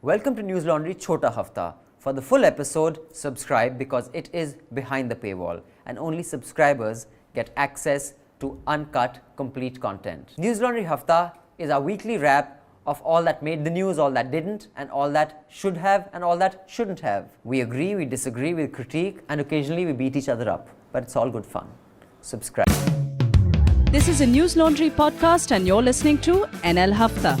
Welcome to Newslaundry Chota Hafta. For the full episode, subscribe because it is behind the paywall and only subscribers get access to uncut, complete content. Newslaundry Hafta is our weekly wrap of all that made the news, all that didn't, and all that should have and all that shouldn't have. We agree, we disagree, we critique, and occasionally we beat each other up. But it's all good fun. Subscribe. This is a Newslaundry podcast and you're listening to NL Hafta.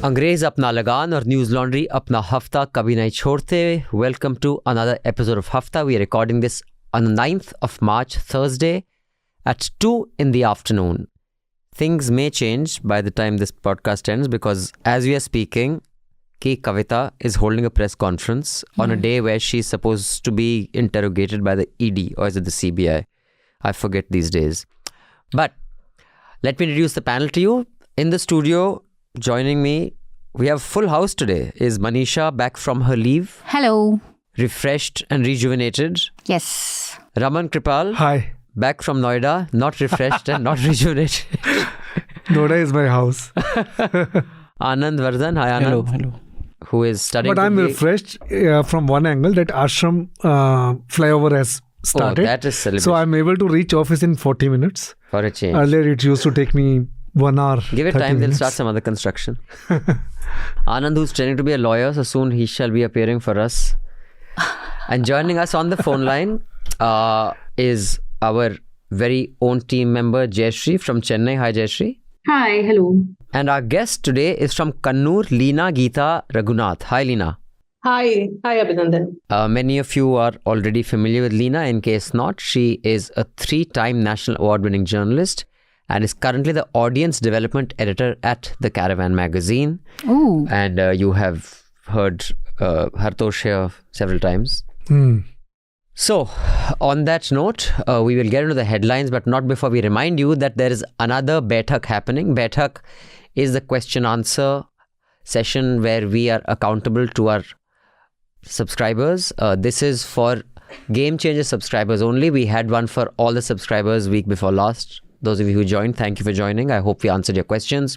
अंग्रेज अपना लगान और news laundry अपना हफ्ता कभी नहीं छोड़ते. Welcome to another episode of Hafta. We are recording this on the 9th of March, Thursday at 2 in the afternoon. Things may change by the time this podcast ends because as we are speaking, K. Kavita is holding a press conference on a day where she's supposed to be interrogated by the ED or is it the CBI? I forget these days. But let me introduce the panel to you. In the studio, joining me, we have full house today. Is Manisha back from her leave? Hello. Refreshed and rejuvenated? Yes. Raman, Kirpal? Hi. Back from Noida, not refreshed and not rejuvenated. Noida is my house. Anand, Vardhan. Hi, Anand. Hello. Who is studying. But I'm refreshed from one angle that Ashram flyover has started. Oh, that is celebration. So I'm able to reach office in 40 minutes. For a change. Earlier it used to take me 1 hour. Give it time, minutes. they'll start some other construction. Anand, who's training to be a lawyer, so soon he shall be appearing for us. And joining us on the phone line is our very own team member, Jayashree from Chennai. Hi, Jayashree. Hi, hello. And our guest today is from Kannur, Leena Gita Reghunath. Hi, Leena. Hi, Abhinandan. Many of you are already familiar with Leena. In case not, she is a 3-time National Award-winning journalist and is currently the audience development editor at the Caravan magazine. Ooh. And you have heard Hartosh here several times. So, on that note, we will get into the headlines, but not before we remind you that there is another Baithak happening. Baithak is the question-answer session where we are accountable to our subscribers. This is for Game Changer subscribers only. We had one for all the subscribers week before last. Those of you who joined, thank you for joining. I hope we answered your questions.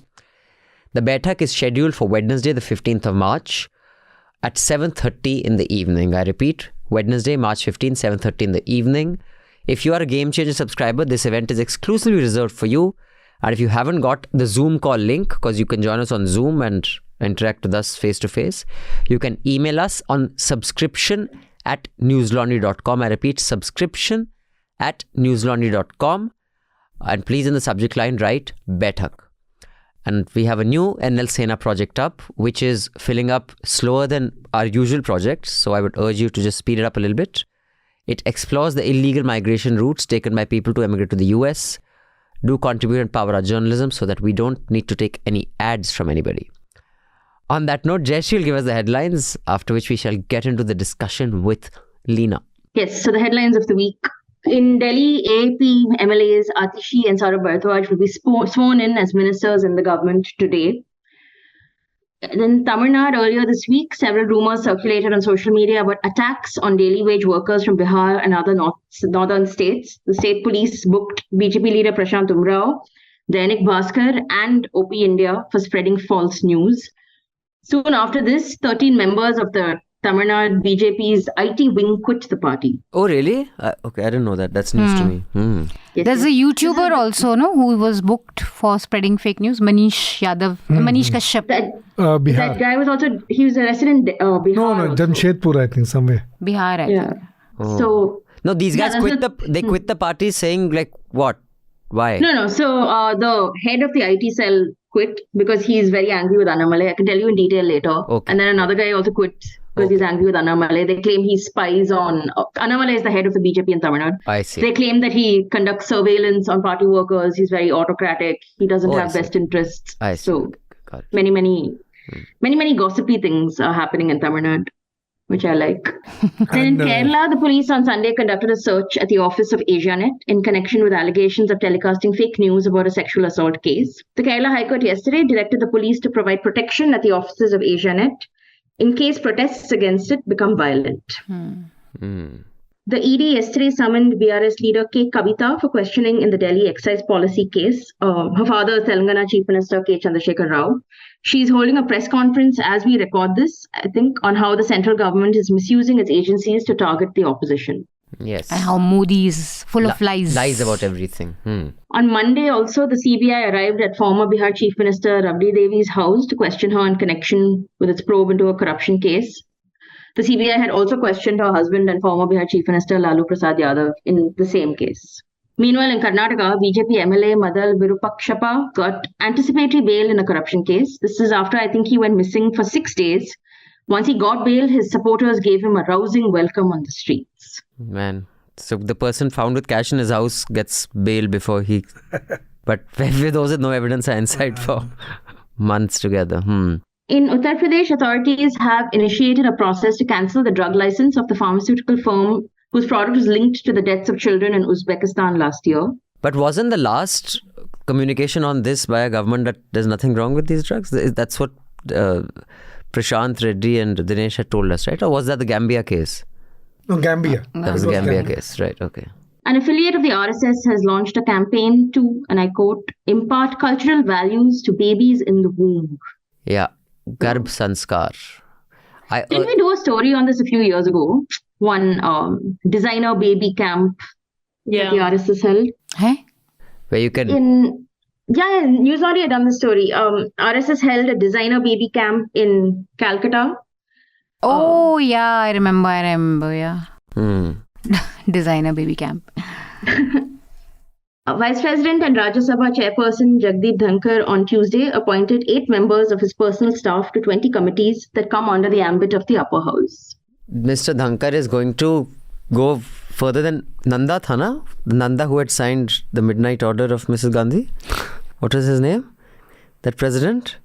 The Baithak is scheduled for Wednesday, the 15th of March at 7:30 in the evening. I repeat, Wednesday, March 15, 7:30 in the evening. If you are a Game Changer subscriber, this event is exclusively reserved for you. And if you haven't got the Zoom call link, because you can join us on Zoom and interact with us face to face, you can email us on subscription@newslaundry.com. I repeat, subscription@newslaundry.com. And please in the subject line write Baithak. And we have a new NL Sena project up, which is filling up slower than our usual projects. So I would urge you to just speed it up a little bit. It explores the illegal migration routes taken by people to emigrate to the US. Do contribute and power our journalism so that we don't need to take any ads from anybody. On that note, Jayashree will give us the headlines, after which we shall get into the discussion with Leena. Yes, so the headlines of the week. In Delhi, AAP MLAs Atishi and Saurabh Bharadwaj will be sworn in as ministers in the government today. In Tamil Nadu, earlier this week, several rumors circulated on social media about attacks on daily wage workers from Bihar and other northern states. The state police booked BJP leader Prashant Umrao, Dainik Bhaskar and OP India for spreading false news. Soon after this, 13 members of the Tamil Nadu BJP's IT wing quit the party. Oh, really? Okay, I didn't know that. That's news to me. Yes, There's a YouTuber also, no, who was booked for spreading fake news. Manish Kashyap. Bihar. That guy was he was arrested in Bihar. No, Jamshedpur, I think, somewhere. Bihar, I Yeah. think. Oh. So No, these guys Yeah, quit the party saying like what? Why? No. So the head of the IT cell quit because he's very angry with Annamalai. I can tell you in detail later. Okay. And then another guy also quit because he's angry with Annamalai. They claim he spies on... Annamalai is the head of the BJP in Tamil Nadu. I see. They claim that he conducts surveillance on party workers. He's very autocratic. He doesn't I have see. best interests. I see. So Got it. many gossipy things are happening in Tamil Nadu, which I like. Then in Kerala, the police on Sunday conducted a search at the office of Asianet in connection with allegations of telecasting fake news about a sexual assault case. The Kerala High Court yesterday directed the police to provide protection at the offices of Asianet in case protests against it become violent. The ED yesterday summoned BRS leader K. Kavita for questioning in the Delhi excise policy case. Her father is Telangana Chief Minister K. Chandrasekhar Rao. She's holding a press conference as we record this, I think, on how the central government is misusing its agencies to target the opposition. Yes. And how Modi is full of lies. Lies about everything. On Monday also, the CBI arrived at former Bihar Chief Minister Rabdi Devi's house to question her in connection with its probe into a corruption case. The CBI had also questioned her husband and former Bihar Chief Minister Lalu Prasad Yadav in the same case. Meanwhile, in Karnataka, BJP MLA Madal Virupakshappa got anticipatory bail in a corruption case. This is after I think he went missing for 6 days. Once he got bail, his supporters gave him a rousing welcome on the streets. Man. So the person found with cash in his house gets bail before he... But with those with no evidence are inside for months together. In Uttar Pradesh, authorities have initiated a process to cancel the drug license of the pharmaceutical firm whose product was linked to the deaths of children in Uzbekistan last year. But wasn't the last communication on this by a government that there's nothing wrong with these drugs? That's what Prashant Reddy and Dinesh had told us, right? Or was that the Gambia case? No, Gambia. That was the Gambia case, right? Okay. An affiliate of the RSS has launched a campaign to, and I quote, impart cultural values to babies in the womb. Yeah. Garbh Sanskar. Didn't we do a story on this a few years ago? One designer baby camp that the RSS held. Hey? Where you can... Newslaundry had done the story. RSS held a designer baby camp in Calcutta. Oh, I remember, yeah. Designer baby camp. Vice President and Rajya Sabha Chairperson Jagdeep Dhankar on Tuesday appointed 8 members of his personal staff to 20 committees that come under the ambit of the upper house. Mr. Dhankar is going to go further than Nanda Thana, the Nanda who had signed the midnight order of Mrs. Gandhi. What was his name? That president?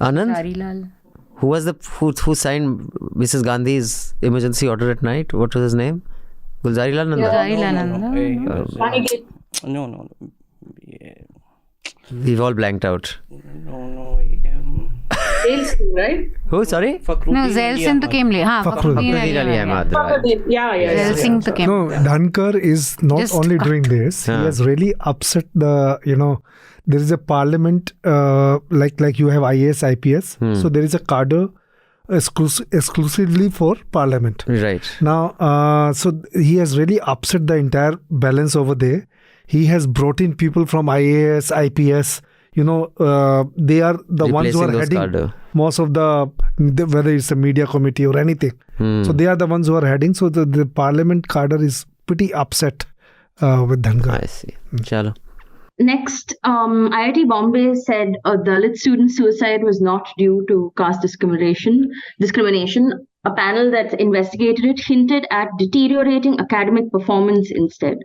Anand? Who was who signed Mrs. Gandhi's emergency order at night? What was his name? Gulzari Lal Nanda? No. Yeah. We've all blanked out. No. Zail Singh, right? Who? Sorry? No, Zail Singh to came late. Fakhruddin Ali Ahmad. Zail Singh to came. No, Dhankar is not Just only doing this. He has really upset the, there is a parliament, like you have IAS, IPS. So there is a cadre exclusively for parliament. Right. Now, so he has really upset the entire balance over there. He has brought in people from IAS, IPS. They are the ones who are heading most of the whether it's a media committee or anything. So they are the ones who are heading. So the parliament cadre is pretty upset with Dhankar. I see. Chalo. Next, IIT Bombay said a Dalit student suicide was not due to caste discrimination. A panel that investigated it hinted at deteriorating academic performance instead.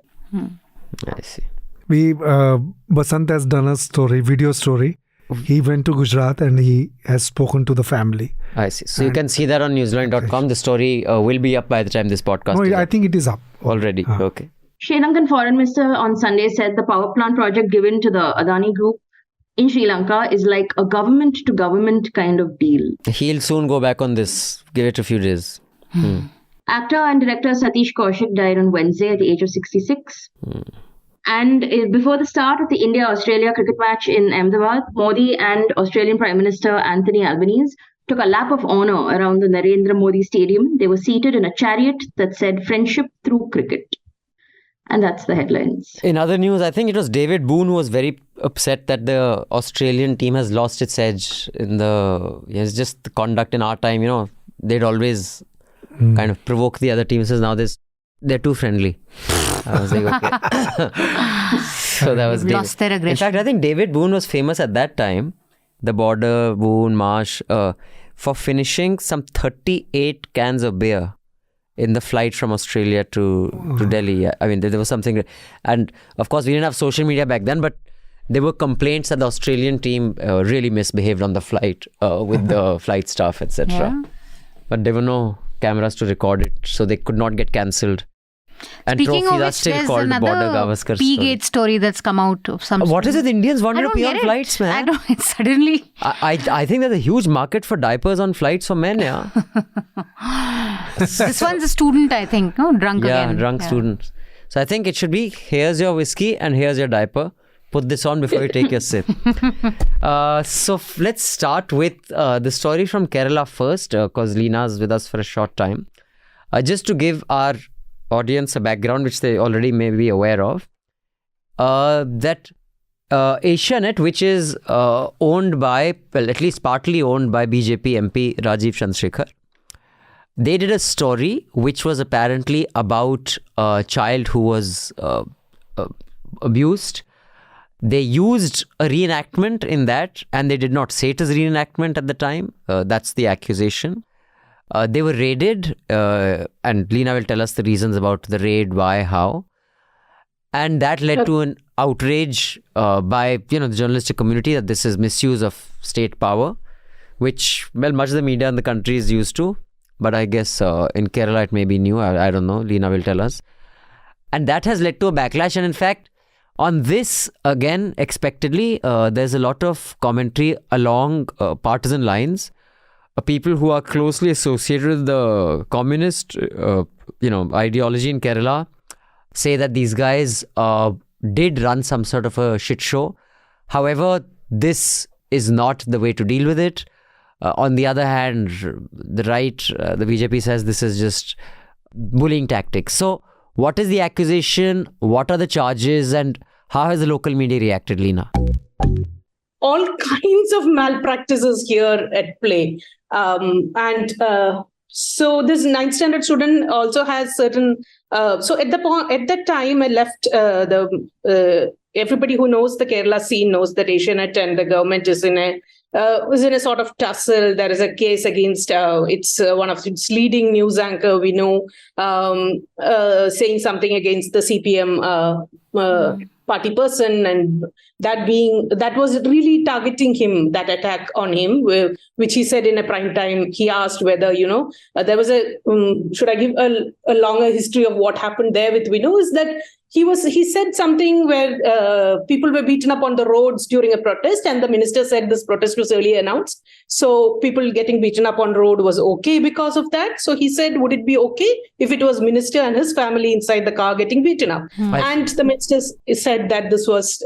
I see. Basant has done a video story. He went to Gujarat and he has spoken to the family. I see. So you can see that on newslaundry.com. The story will be up by the time this podcast is I up. think it is up. Already. Okay. Sri Lankan Foreign Minister on Sunday said the power plant project given to the Adani Group in Sri Lanka is like a government-to-government kind of deal. He'll soon go back on this. Give it a few days. Actor and director Satish Kaushik died on Wednesday at the age of 66. And before the start of the India-Australia cricket match in Ahmedabad, Modi and Australian Prime Minister Anthony Albanese took a lap of honour around the Narendra Modi Stadium. They were seated in a chariot that said friendship through cricket. And that's the headlines. In other news, I think it was David Boone who was very upset that the Australian team has lost its edge in it's just the conduct in our time, they'd always kind of provoke the other teams. Now they're too friendly. I was like, okay. So that was lost their aggression. In fact, I think David Boone was famous at that time, the Border, Boone, Marsh, for finishing some 38 cans of beer in the flight from Australia to Delhi. I mean, there was something. And of course, we didn't have social media back then, but there were complaints that the Australian team really misbehaved on the flight with the flight staff, etc. Yeah. But there were no cameras to record it, so they could not get cancelled. And speaking trophies of are which, still there's called Border another Gavaskar P-Gate story that's come out of some What is it? Indians wanted to pee on flights, man. I don't. Suddenly. I think there's a huge market for diapers on flights for men, yeah. This one's a student, I think. No, drunk again. Yeah, drunk student. So I think it should be, here's your whiskey and here's your diaper. Put this on before you take your sip. So let's start with the story from Kerala first, because Leena's with us for a short time. Just to give our audience a background, which they already may be aware of, that Asianet, which is owned by, well, at least partly owned by BJP MP Rajiv Chandrasekhar, they did a story which was apparently about a child who was abused. They used a reenactment in that, and they did not say it as a reenactment at the time. That's the accusation. They were raided, and Leena will tell us the reasons about the raid, why, how. And that led to an outrage by the journalistic community that this is misuse of state power, which, well, much of the media in the country is used to. But I guess in Kerala it may be new. I don't know. Leena will tell us. And that has led to a backlash. And in fact, on this, again, expectedly, there's a lot of commentary along partisan lines. People who are closely associated with the communist, ideology in Kerala say that these guys did run some sort of a shit show. However, this is not the way to deal with it. On the other hand, the right, the BJP says this is just bullying tactics. So, what is the accusation? What are the charges? And how has the local media reacted, Leena? All kinds of malpractices here at play. So this 9th standard student also has certain... so at that time, I left everybody who knows the Kerala scene knows that Asianet and the government was in a sort of tussle. There is a case against one of its leading news anchor, we know, saying something against the CPM party person, and that was really targeting him, that attack on him, which he said in a prime time. He asked whether, there was should I give a longer history of what happened there with Vinu, is that he said something where people were beaten up on the roads during a protest, and the minister said this protest was early announced. So people getting beaten up on road was okay because of that. So he said, would it be okay if it was minister and his family inside the car getting beaten up? And the minister said that this was,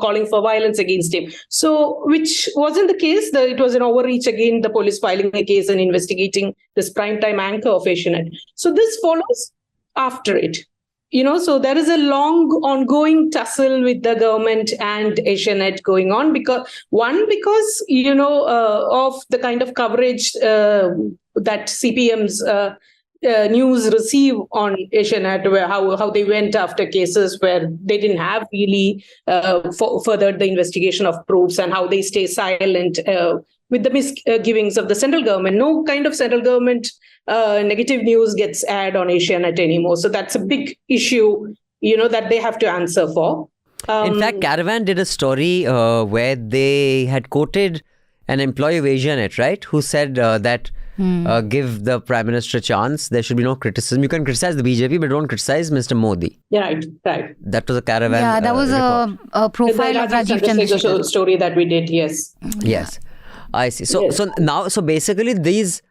calling for violence against him. So, which wasn't the case. It was an overreach again, the police filing a case and investigating this primetime anchor of Asianet. So this follows after it. So there is a long ongoing tussle with the government and Asianet going on because of the kind of coverage that CPM's news receive on Asianet, where how they went after cases where they didn't have really furthered the investigation of proofs, and how they stay silent with the misgivings of the central government. No kind of central government negative news gets aired on Asianet anymore. So that's a big issue, that they have to answer for. In fact, Caravan did a story where they had quoted an employee of Asianet, right, who said that give the Prime Minister a chance. There should be no criticism. You can criticize the BJP, but don't criticize Mr. Modi. Yeah, right. That was a Caravan. Yeah, that was a profile of Rajiv Chandrasekhar story that we did. Yes. Yes, I see. So basically, these,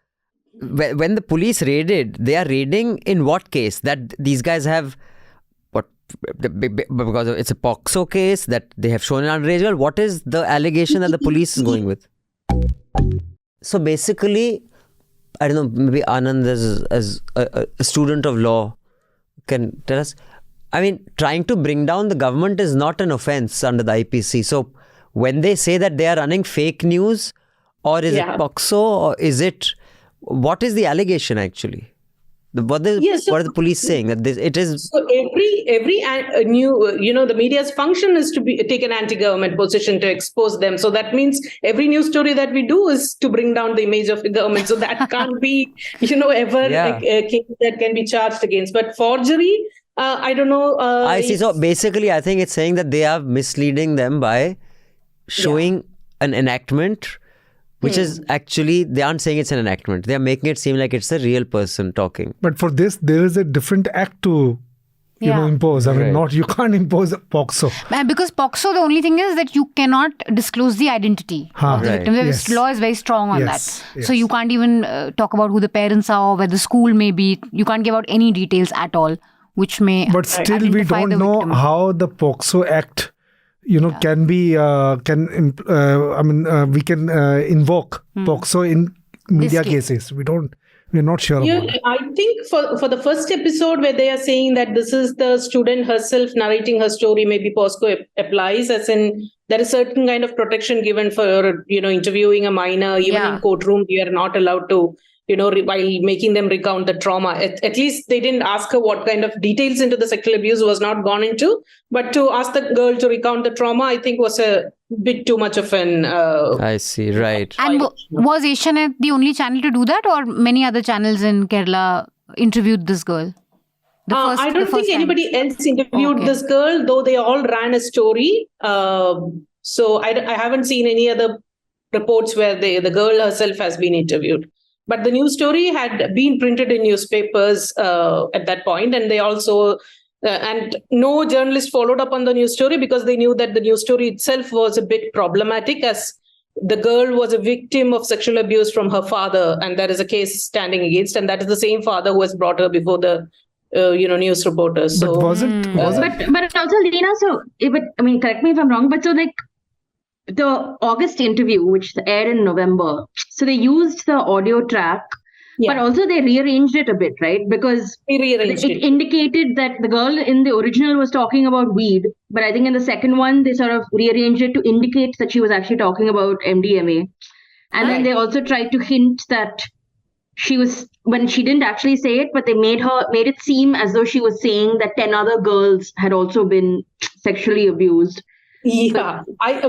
when the police raided, they are raiding in what case? That these guys have because it's a POXO case that they have shown an underage girl. What is the allegation that the police is going with? So basically, I don't know, maybe Anand as a student of law can tell us. I mean, trying to bring down the government is not an offence under the IPC. So when they say that they are running fake news, or is it POXO, or is it, what is the allegation actually? What are the police saying? That it is. So every new, the media's function is to take an anti-government position to expose them. So that means every news story that we do is to bring down the image of the government. So that can't be, ever a case that can be charged against. But forgery, I don't know. I see. So basically, I think it's saying that they are misleading them by showing an enactment. Which is actually, they aren't saying it's an enactment. They are making it seem like it's a real person talking. But for this, there is a different act to impose. I mean, you can't impose POCSO. Because POCSO, the only thing is that you cannot disclose the identity of the victim. The law is very strong on that. So you can't even talk about who the parents are or where the school may be. You can't give out any details at all, which may. But still, we don't know how the POCSO Act, can be, we can invoke POCSO in media cases. We're not sure about it. I think for the first episode where they are saying that this is the student herself narrating her story, maybe POCSO applies, as in there is certain kind of protection given for, interviewing a minor, even in courtroom, we are not allowed to, while making them recount the trauma. At least they didn't ask her what kind of details into the sexual abuse was not gone into, but to ask the girl to recount the trauma, I think was a bit too much of an... I see, right. And was Asianet the only channel to do that, or many other channels in Kerala interviewed this girl? I don't think anybody else interviewed this girl, though they all ran a story. So I haven't seen any other reports where the girl herself has been interviewed. But the news story had been printed in newspapers at that point, and they also... and no journalist followed up on the news story because they knew that the news story itself was a bit problematic, as the girl was a victim of sexual abuse from her father, and there is a case standing against, and that is the same father who has brought her before the news reporters. So, but wasn't but also, Leena, correct me if I'm wrong, but so like the August interview, which aired in November, so they used the audio track. But also they rearranged it a bit, right? Because it indicated that the girl in the original was talking about weed. But I think in the second one, they sort of rearranged it to indicate that she was actually talking about MDMA. And then they also tried to hint that she was, when she didn't actually say it, but they made it seem as though she was saying that 10 other girls had also been sexually abused. Yeah,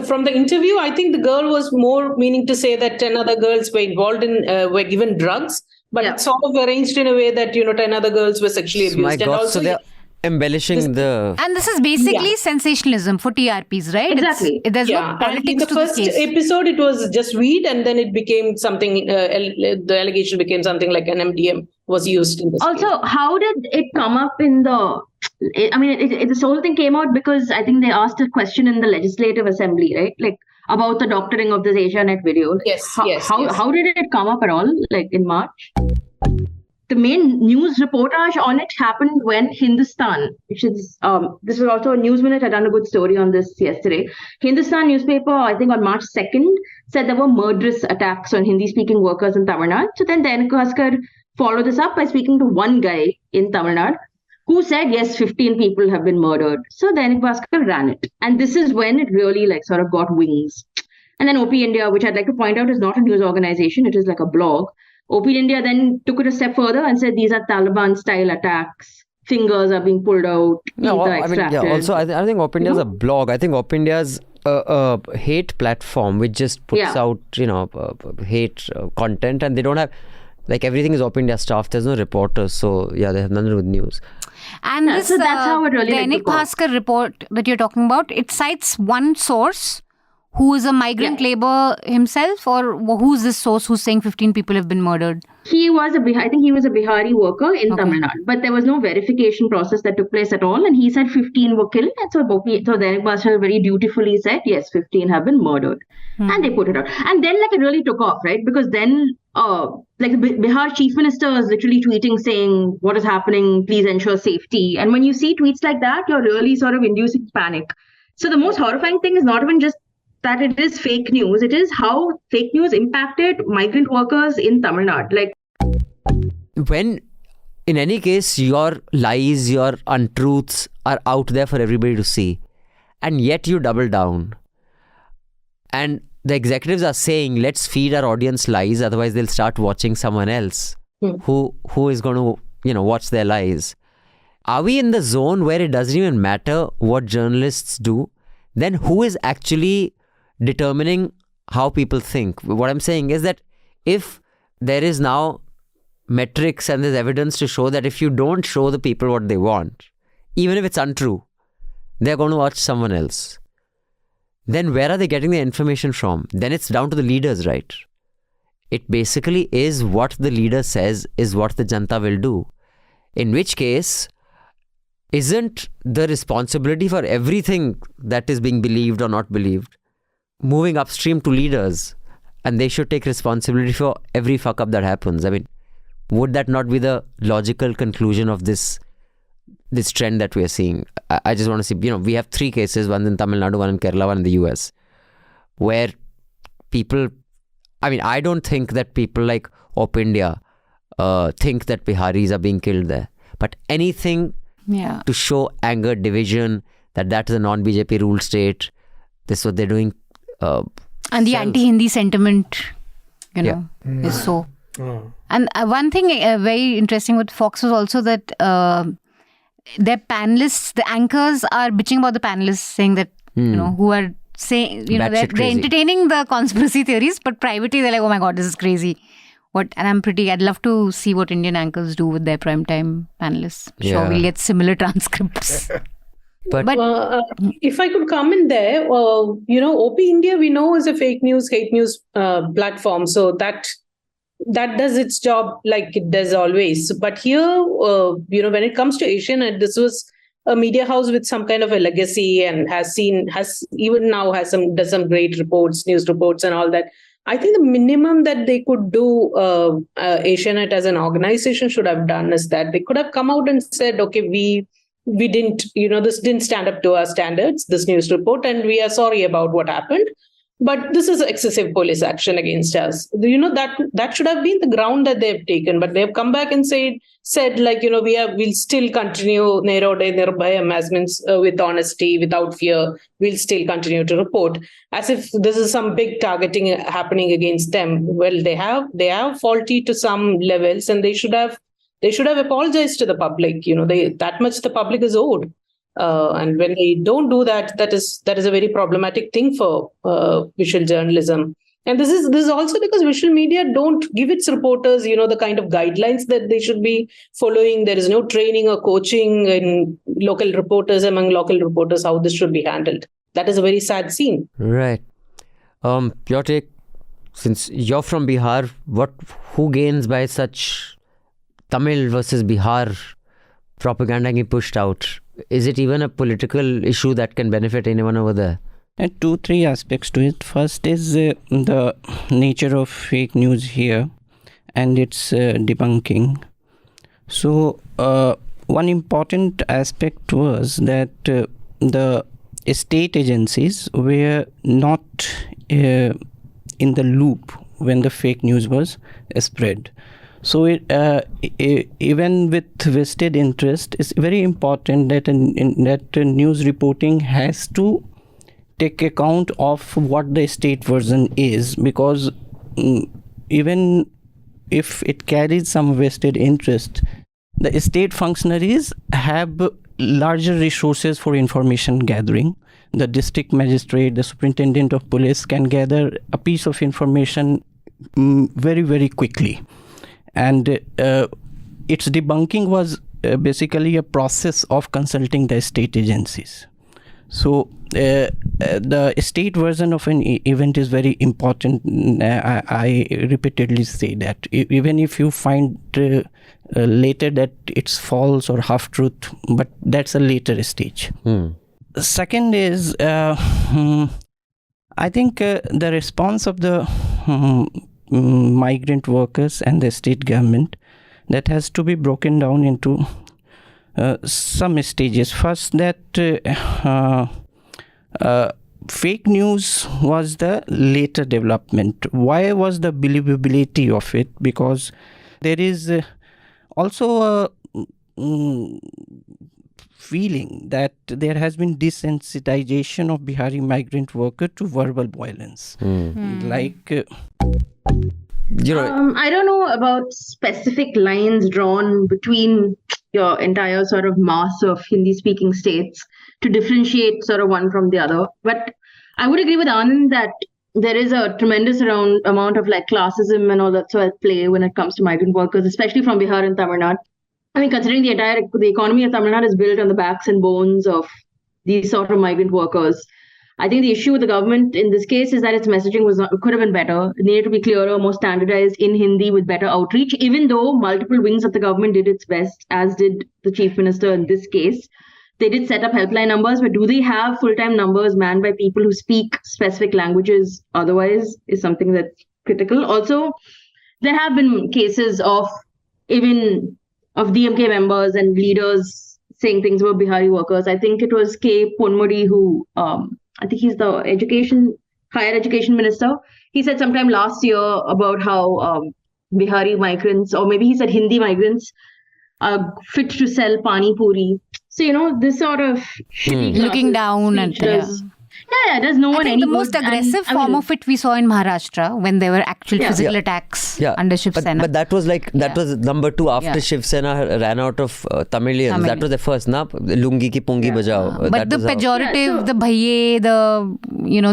from the interview, I think the girl was more meaning to say that 10 other girls were involved in, were given drugs. But it's sort of arranged in a way that, 10 other girls were sexually abused. My God, and also, so they're embellishing the... And this is basically sensationalism for TRPs, right? Exactly. There's no politics to this case. In the first episode, it was just weed, and then it became something, the allegation became something like an MDM was used in this Also, case. How did it come up in the... this whole thing came out because I think they asked a question in the Legislative Assembly, right? Like, about the doctoring of this Asianet video. How did it come up at all, like in March? The main news reportage on it happened when Hindustan, which is, this was also a News Minute, had done a good story on this yesterday. Hindustan newspaper, I think on March 2nd, said there were murderous attacks on Hindi-speaking workers in Tamil Nadu. So then Dainik Bhaskar followed this up by speaking to one guy in Tamil Nadu who said, yes, 15 people have been murdered. So Dainik Bhaskar ran it. And this is when it really sort of got wings. And then OP India, which I'd like to point out is not a news organization, it is like a blog. OP India then took it a step further and said these are Taliban-style attacks. Fingers are being pulled out. Also, I think OP India is a blog. I think OP India is a hate platform which just puts out, hate content, and they don't have... everything is OP India staff. There's no reporters. So, they have nothing to do with news. And this, so that's how it really Dainik Bhaskar report that you're talking about, it cites one source who is a migrant labor himself, or who's this source who's saying 15 people have been murdered? I think he was a Bihari worker in Tamil Nadu, but there was no verification process that took place at all. And he said 15 were killed. And so Dainik Bhaskar very dutifully said, yes, 15 have been murdered. And they put it out. And then it really took off, right? Because then the Bihar chief minister is literally tweeting saying, what is happening? Please ensure safety. And when you see tweets like that, you're really sort of inducing panic. So the most horrifying thing is not even just that it is fake news. It is how fake news impacted migrant workers in Tamil Nadu. When, in any case, your lies, your untruths are out there for everybody to see, and yet you double down. And the executives are saying, let's feed our audience lies, otherwise they'll start watching someone else who is going to, watch their lies. Are we in the zone where it doesn't even matter what journalists do? Then who is actually determining how people think? What I'm saying is that if there is now metrics and there's evidence to show that if you don't show the people what they want, even if it's untrue, they're going to watch someone else. Then where are they getting the information from? Then it's down to the leaders, right? It basically is what the leader says is what the Janta will do. In which case, isn't the responsibility for everything that is being believed or not believed moving upstream to leaders, and they should take responsibility for every fuck up that happens? I mean, would that not be the logical conclusion of this trend that we are seeing? I just want to see, we have 3 cases, one in Tamil Nadu, one in Kerala, one in the US, where people, I don't think that people like Op India think that Biharis are being killed there. But anything to show anger, division, that is a non-BJP ruled state, this is what they're doing. And the anti-Hindi sentiment, is so. And one thing very interesting with Fox was also that their panelists, the anchors are bitching about the panelists, saying that, who are saying, they're entertaining the conspiracy theories, but privately they're like, oh my God, this is crazy. I'd love to see what Indian anchors do with their primetime panelists. Sure, we'll get similar transcripts. But if I could come in there, OP India we know is a fake news, hate news platform. So that does its job like it does always. But here, when it comes to Asianet, this was a media house with some kind of a legacy and does some great reports, news reports and all that. I think the minimum that they could do, Asianet as an organization should have done is that they could have come out and said, okay, we didn't, this didn't stand up to our standards, this news report, and we are sorry about what happened. But this is excessive police action against us. That should have been the ground that they've taken. But they've come back and said we'll still continue with honesty, without fear. We'll still continue to report, as if this is some big targeting happening against them. Well, they have faulty to some levels, and they should have apologized to the public. That much the public is owed. And when they don't do that, that is a very problematic thing for visual journalism. And this is also because visual media don't give its reporters, the kind of guidelines that they should be following. There is no training or coaching in among local reporters how this should be handled. That is a very sad scene. Right. Your take, since you're from Bihar, who gains by such Tamil versus Bihar propaganda getting pushed out? Is it even a political issue that can benefit anyone over there? And 2-3 aspects to it. First is the nature of fake news here and its debunking. So one important aspect was that the state agencies were not in the loop when the fake news was spread. So even with vested interest, it's very important that news reporting has to take account of what the state version is, because even if it carries some vested interest, the state functionaries have larger resources for information gathering. The district magistrate, the superintendent of police can gather a piece of information very, very quickly. And its debunking was basically a process of consulting the state agencies. So the state version of an event is very important. I repeatedly say that. Even if you find later that it's false or half-truth, but that's a later stage. Second is, I think the response of the migrant workers and the state government, that has to be broken down into some stages. First, that fake news was the later development. Why was the believability of it? Because there is also a feeling that there has been desensitization of Bihari migrant worker to verbal violence. Like I don't know about specific lines drawn between your entire sort of mass of Hindi-speaking states to differentiate sort of one from the other. But I would agree with Anand that there is a tremendous amount of like classism and all that sort of play when it comes to migrant workers, especially from Bihar and Tamil Nadu. I mean, considering the economy of Tamil Nadu is built on the backs and bones of these sort of migrant workers. I think the issue with the government in this case is that its messaging could have been better. It needed to be clearer, more standardized in Hindi with better outreach, even though multiple wings of the government did its best, as did the chief minister in this case. They did set up helpline numbers, but do they have full-time numbers manned by people who speak specific languages otherwise is something that's critical. Also, there have been cases of DMK members and leaders saying things about Bihari workers. I think it was K. Ponmudi who, I think he's the higher education minister. He said sometime last year about how Bihari migrants, or maybe he said Hindi migrants, are fit to sell pani puri. So, this sort of looking down and does no one any good. The most aggressive form of it we saw in Maharashtra when there were actual physical attacks under Shiv Sena. But that was that was number 2 after Shiv Sena ran out of Tamilians. That was the first, na? Lungi ki pungi bajao. But the pejorative, the bhaiye,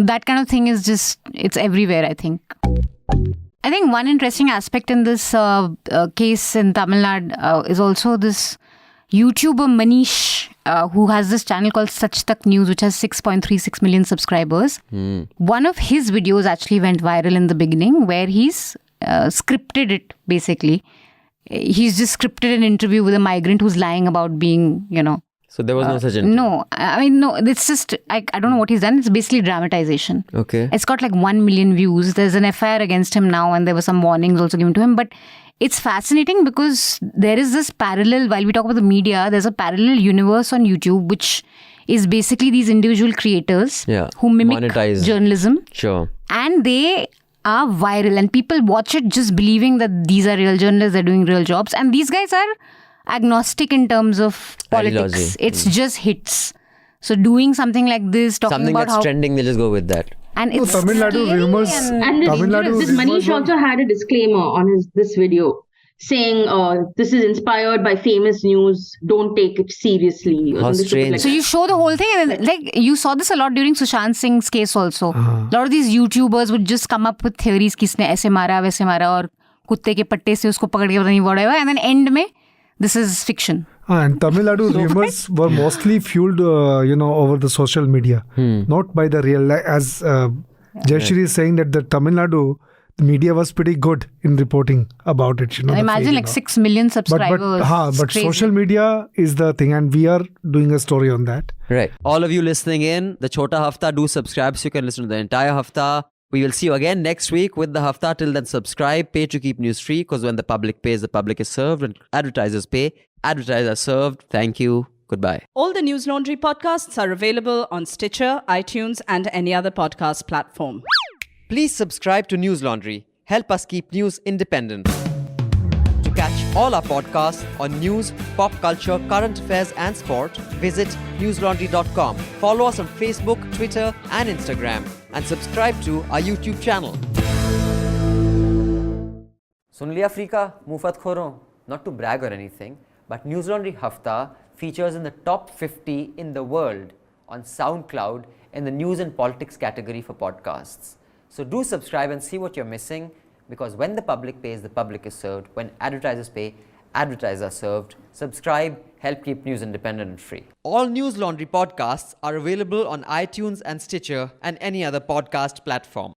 that kind of thing is just, it's everywhere, I think. I think one interesting aspect in this case in Tamil Nadu is also this YouTuber Manish, who has this channel called Sach Tak News, which has 6.36 million subscribers. One of his videos actually went viral in the beginning, where he's scripted it, basically. He's just scripted an interview with a migrant who's lying about being, So there was no such interview? No. I mean, no, it's just, I don't know what he's done. It's basically dramatization. Okay. It's got like 1 million views. There's an FIR against him now, and there were some warnings also given to him. But it's fascinating because there is this parallel, while we talk about the media, there's a parallel universe on YouTube, which is basically these individual creators who mimic monetize journalism. Sure. And they are viral, and people watch it just believing that these are real journalists, they're doing real jobs. And these guys are agnostic in terms of politics. Ideology. It's just hits. So doing something like this, talking something about that's trending, they just go with that. And it's Tamil Nadu rumors. And this Manish also had a disclaimer on this video saying this is inspired by famous news, don't take it seriously. How strange. So you show the whole thing, and like you saw this a lot during Sushant Singh's case also. A lot of these YouTubers would just come up with theories, kisne aise mara, वैसे मारा, और कुत्ते के पट्टे से उसको पकड़ के पता नहीं whatever, and then end में this is fiction. And Tamil Nadu rumors were mostly fueled, over the social media, not by the real. As Jayashree is saying that the Tamil Nadu media was pretty good in reporting about it. Imagine like 6 million subscribers. But social media is the thing, and we are doing a story on that. Right. All of you listening in, the Chota Hafta, do subscribe so you can listen to the entire Hafta. We will see you again next week with the Hafta. Till then, subscribe, pay to keep news free, because when the public pays, the public is served. When advertisers pay, advertisers are served. Thank you. Goodbye. All the Newslaundry podcasts are available on Stitcher, iTunes, and any other podcast platform. Please subscribe to Newslaundry. Help us keep news independent. To catch all our podcasts on news, pop culture, current affairs, and sport, visit newslaundry.com. Follow us on Facebook, Twitter, and Instagram. And subscribe to our YouTube channel. Sun liya Afrika, mufat khoro. Not to brag or anything, but Newslaundry Hafta features in the top 50 in the world on SoundCloud in the news and politics category for podcasts. So do subscribe and see what you're missing, because when the public pays, the public is served. When advertisers pay, advertisers are served. Subscribe, help keep news independent and free. All Newslaundry podcasts are available on iTunes and Stitcher and any other podcast platform.